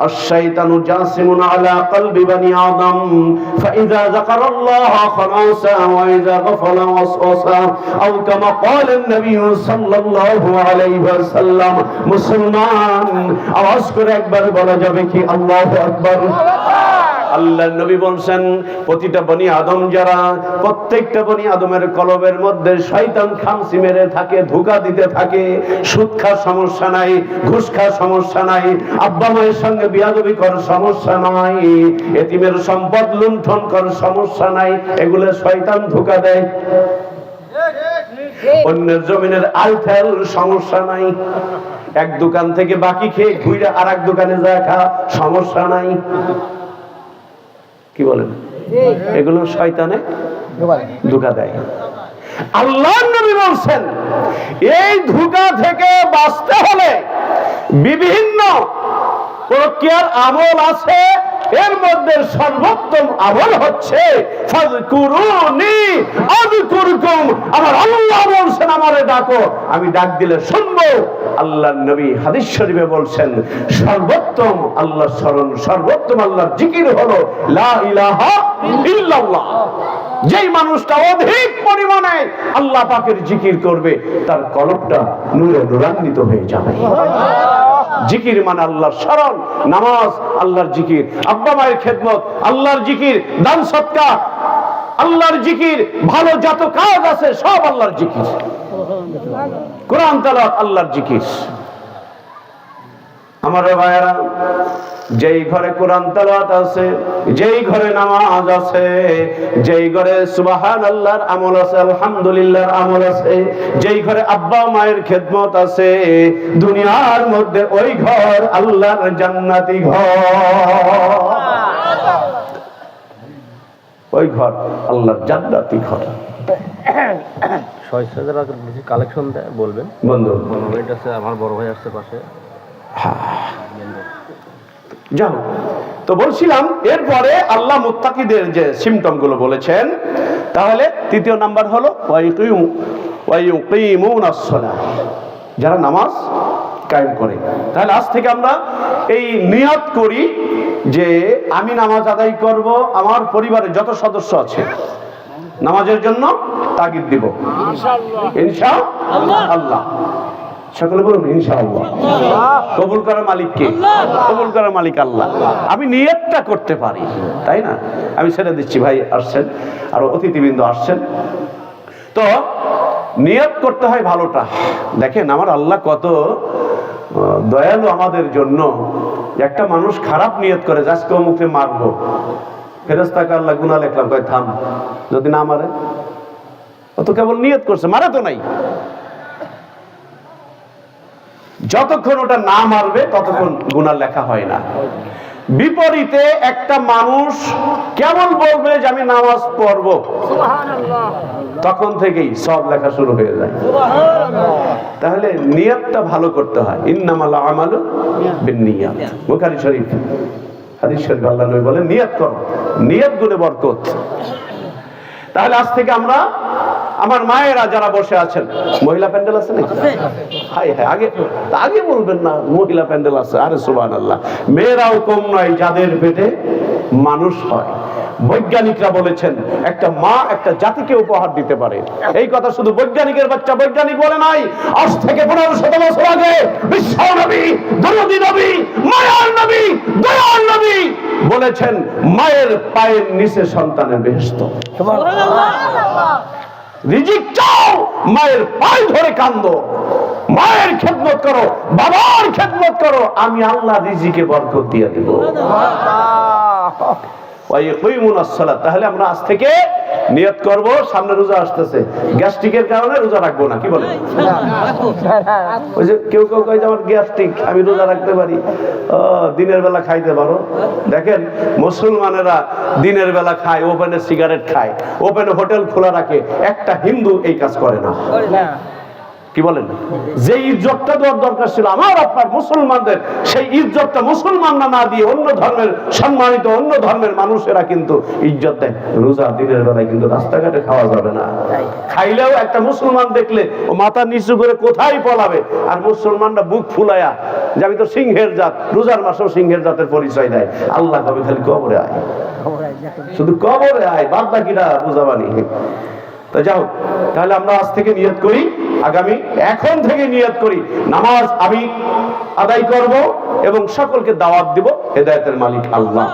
الشيطان جاسم على قلب بني آدم فإذا ذكر الله خلاص وإذا غفل وسوس أو كما قال النبي صلى الله عليه وسلم মুসলমান আওয়াজ করে একবার বলা যাবে কি আল্লাহু আকবার। আল্লাহর নবী বলেন প্রতিটা বনি আদম যারা প্রত্যেকটা বনি আদমের কলবের মধ্যে শয়তান খামসি মেরে থাকে, ধোঁকা দিতে থাকে। সুদ খাওয়ার সমস্যা নাই, ঘুষ খাওয়ার সমস্যা নাই, আব্বা মায়ের সঙ্গে বিয়াদবি করার সমস্যা নাই, এতিমের সম্পদ লুণ্ঠন করার সমস্যা নাই, এগুলো শয়তান ধোঁকা দেয়। অন্যের জমিনের আলফেল সমস্যা নাই, এক দোকান থেকে বাকি খেয়ে ঘুরে আর এক দোকানে যায় খা সমস্যা নাই। কি বলেন? এগুলো শয়তানে ধোঁকা দেয়। আল্লাহর নবী বলেন এই ধোঁকা থেকে বাঁচতে হলে বিভিন্ন প্রক্রিয়ার আমল আছে, এর মধ্যে সর্বোত্তম আমল হচ্ছে ফাযকুরুনি আযকুরকুম। আমার আল্লাহ বলেন আমারে ডাকো, আমি ডাক দিলে শুনবো। আল্লাহর নবী হাদিস শরীফে বলেন সর্বোত্তম আল্লাহর স্মরণ, সর্বোত্তম আল্লাহর জিকির হলো লা ইলাহা ইল্লাল্লাহ। যেই মানুষটা অধিক পরিমাণে আল্লাহ পাকের জিকির করবে তার কলবটা নূরে নূরান্বিত হয়ে যাবে। জিকির মানে আল্লাহর স্মরণ, নামাজ আল্লাহর জিকির, আব্বা মায়ের খেদমত আল্লাহর জিকির, দান সদকা আল্লাহর জিকির, ভালো যত কাজ আছে সব আল্লাহর জিকির, কোরআন তেলাওয়াত আল্লাহর জিকির। আমার ভাইয়েরা, যেই ঘরে কোরআন তেলাওয়াত আছে, যেই ঘরে নামাজ আছে, যেই ঘরে সুবহানাল্লাহর আমল আছে, আলহামদুলিল্লাহর আমল আছে, যেই ঘরে আব্বা মায়ের খেদমত আছে, দুনিয়ার মধ্যে ওই ঘর আল্লাহর জান্নাতি ঘর। ওই ঘর আল্লাহর জান্নাতি ঘর। কালেকশন দেয় বলবেন বন্ধু, আমার বড় ভাই আসছে পাশে। যাও তো বলছিলাম, এরপরে আল্লাহ মুত্তাকিদের যে সিম্পটম গুলো বলেছেন, তাহলে তৃতীয় নাম্বার হলো ওয়ায়ুকিমুনাস সালাহ, যারা নামাজ কায়েম করে। তাহলে আজ থেকে আমরা এই নিয়ত করি যে আমি নামাজ আদায় করব, আমার পরিবারের যত সদস্য আছে নামাজের জন্য তাগিদ দিব ইনশাআল্লাহ। সকলে বলুন ইনশাআল্লাহ। কবুল করার মালিক কে? কবুল করার মালিক আল্লাহ। আমি নিয়তটা করতে পারি, তাই না? আমি ছেড়ে দিচ্ছি, ভাই আসছেন, আর অতিথিবৃন্দ আসছেন, তো নিয়ত করতে হয় ভালোটা। দেখেন আমার আল্লাহ কত দয়ালু আমাদের জন্য। একটা মানুষ খারাপ নিয়ত করে যে আজকে অমুকে মারবো, ফেরেশতাকে আল্লাহ গুনাহ লিখলাম, কয় থাম, যদি না মারে, ও তো কেবল নিয়ত করছে, মারে তো নাই। যতক্ষণ ওটা না মারবে ততক্ষণ গুনাহ লেখা হয় না। বিপরীতে একটা মানুষ কেমন বলবে যে আমি নামাজ পড়বো, তখন থেকেই সব লেখা শুরু হয়ে যায়। তাহলে নিয়তটা ভালো করতে হয়। ইন্নামাল আমালু বিন্নিয়াত, বুখারী শরীফ হাদিস শরীফ আল্লাহ নবী বলেন নিয়ত করো, নিয়ত গুণে বরকত। তাহলে আজ থেকে আমরা, আমার মায়েরা যারা বসে আছেন, মহিলা প্যান্ডেল আছে নাকি? হাই হাই, আগে বলবেন না মহিলা প্যান্ডেল আছে। আরে সুবহানাল্লাহ, মেয়েরাও কম নয় যাদের পেটে মানুষ হয়। বৈজ্ঞানিকরা বলেছেন একটা মা একটা জাতিকে উপহার দিতে পারে। এই কথা শুধু বৈজ্ঞানিকের বাচ্চা বৈজ্ঞানিক বলে নাই। আজ থেকে 1500 বছর আগে বিশ্ব নবী, দরুদি নবী, মায়ার নবী, দয়ার নবী বলেছেন মায়ের পায়ের নিচে সন্তানের বেহেশত। সুবহানাল্লাহ। রিজিক চাও, মায়ের পায়ে ধরে কান্দো, মায়ের খেদমত করো, বাবার খেদমত করো, আমি আল্লাহ রিজিকে বরকত দিয়ে দেব। তাহলে আমরা আজ থেকে নিয়ত করব, সামনে রোজা আসতেছে, গ্যাস্ট্রিকের কারণে রোজা রাখবো না। কি বলে? ওই যে কেউ কেউ কয় যে আমার গ্যাস্ট্রিক, আমি রোজা রাখতে পারি। দিনের বেলা খাইতে পারো। দেখেন মুসলমানেরা দিনের বেলা খায়, ওপেনে সিগারেট খায়, ওপেনে হোটেল খোলা রাখে। একটা হিন্দু এই কাজ করে না। কি বলেন, যে ইজ্জতটা দেওয়ার দরকার ছিল আমার আপনার মুসলমানদের, সেই ইজ্জতটা মুসলমানরা না দিয়ে অন্য ধর্মের সম্মানিত অন্য ধর্মের মানুষেরা কিন্তু ইজ্জত দেয়। রোজা দিনের বেলায় কিন্তু রাস্তাঘাটে খাওয়া যাবে না, খাইলেও একটা মুসলমান দেখলে ও মাথা নিচু করে কোথায় পলাবে, আর মুসলমানরা বুক ফুলায়া যে আমি তো সিংহের জাত, রোজার মাসেও সিংহের জাতের পরিচয় দেয়। আল্লাহ কবে খালি কবরে আয়, শুধু কবরে আয়, বাদ বাকিরা বুঝাবানি। তো যাও, তাহলে আমরা আজ থেকে নিয়ত করি, আগামী এখন থেকে নিয়ত করি নামাজ আমি আদায় করব এবং সকলকে দাওয়াত দিব। হেদায়েতের মালিক আল্লাহ।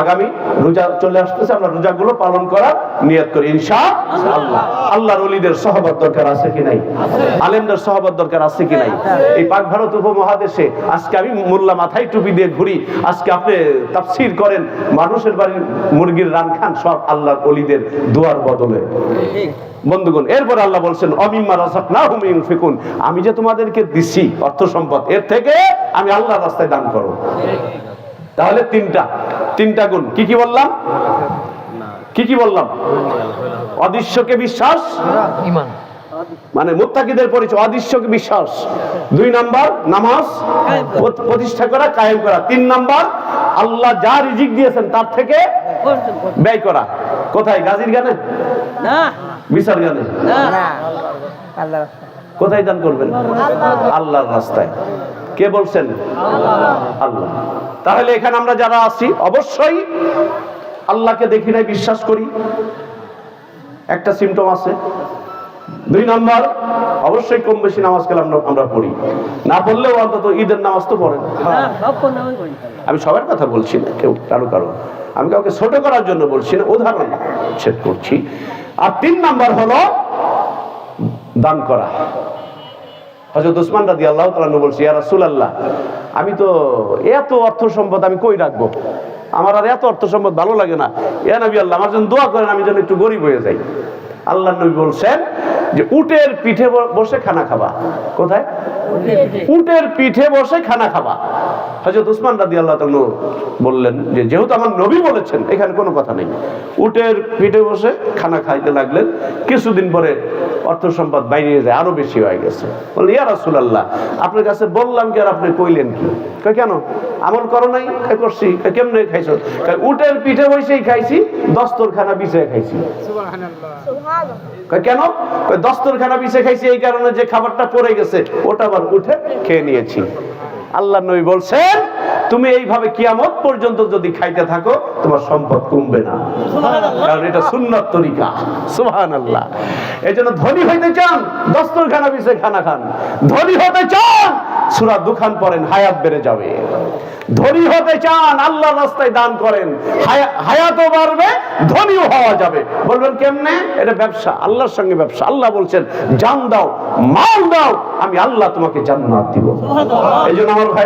আগামী রোজা চলে আসতেছে, আমরা রোজাগুলো পালন করার নিয়ত করি ইনশাআল্লাহ। আল্লাহর ওলিদের সহবত দরকার আছে কি নাই? আলেমদের সহবত দরকার আছে কি নাই? এই পাক ভারত উপমহাদেশে আজকে আমি মোল্লা মাথায় টুপি দিয়ে ঘুরি, আজকে আপনি তাফসীর করেন, মানুষের বাড়ির মুরগির রান খান, সব আল্লাহর ওলিদের দুয়ার বদলে। বন্ধুগণ, এরপর আল্লাহ বলছেন অমিম্মা রাযাকনাহুম ইউনফিকুন, আমি যে তোমাদেরকে দিছি অর্থ সম্পদ, এর থেকে আমি আল্লাহর রাস্তায় দান করো। তাহলে তিনটা গুণ কি কি বললাম? কি বললাম? অদৃশ্যকে বিশ্বাস, ঈমান, মানে মুত্তাকিদের পরিচয় অদৃশ্যকে বিশ্বাস। 2 নাম্বার নামাজ প্রতিষ্ঠা করা, কায়েম করা। 3 নাম্বার আল্লাহ যা রিজিক দিয়েছেন তার থেকে ব্যয় করা। কোথায়? গাজীর গানে না, বিচার গানে না, আল্লাহ। কোথায় দান করবেন? আল্লাহর রাস্তায়। কে বলছেন? আল্লাহ। তাহলে এখানে আমরা যারা আছি অবশ্যই আল্লাহকে দেখি নাই, বিশ্বাস করি, একটা সিমটম আছে। 2 নাম্বার অবশ্যই কম বেশি নামাজ কালাম আমরা পড়ি, না পড়লেও অন্তত ঈদের নামাজ তো পড়েন। আমি সবার কথা বলছি না, কেউ কারো আমি কাউকে ছোট করার জন্য বলছি না, উদাহরণ সেট করছি। আর 3 নাম্বার হলো দান করা। হযরত ওসমান রাদিয়াল্লাহু তাআলা আনহু বলছে, ইয়া রাসূলুল্লাহ, আমি তো এত অর্থ সম্পদ আমি কই রাখবো, আমার আর এত অর্থ সম্পদ ভালো লাগে না, ইয়া নবী আল্লাহ আমার জন্য দোয়া করেন, আমি যেন একটু গরিব হয়ে যাই। আল্লাহর নবী বলছেন যে উটের পিঠে বসে খানা খাবা। কোথায়? উটের পিঠে বসে খানা খাবা। হযরত ওসমান রাদিয়াল্লাহু তাআলা বললেন যে যেহেতু আমার নবী বলেছেন, এখানে কোনো কথা নেই। উটের পিঠে বসে খানা খাইতে লাগলেন। কিছুদিন পরে অর্থ সম্পদ বাইরে যায়, আরো বেশি হয়ে গেছে। বললেন, ইয়া রাসূলুল্লাহ, আপনার কাছে বললাম কি আর আপনি কইলেন কি? কই কেন? আমল করো নাই? করছি। কেমনে খাইছো? উটের পিঠে বসেই খাইছি, দস্তরখানা বিছায় খাইছি। সুবহানাল্লাহ। কেন? দস্তরখানা বিছে খাইছি এই কারণে যে খাবারটা পড়ে গেছে ওটা আবার উঠে খেয়ে নিয়েছি। আল্লাহর নবী বলছেন তুমি এইভাবে কিয়ামত পর্যন্ত যদি খাইতে থাকো তোমার সম্পদ কমবে না, কারণ এটা সুন্নাত তরিকা। সুবহানাল্লাহ। এজন্য ধনী হইতে চান দস্তরখানা বিছে খানা খান, ধনী হতে চান সূরা দুখান পড়েন, হায়াত বেড়ে যাবে। ধনী হতে চান আল্লাহর রাস্তায় দান করেন, হায়াতও বাড়বে, ধনীও হওয়া যাবে। বলবেন কেমনে? এটা ব্যবসা, আল্লাহর সঙ্গে ব্যবসা। আল্লাহ বলছেন জান দাও, মাল দাও, আমি আল্লাহ তোমাকে জান্নাত দিব। এই জন্য আমার ভাই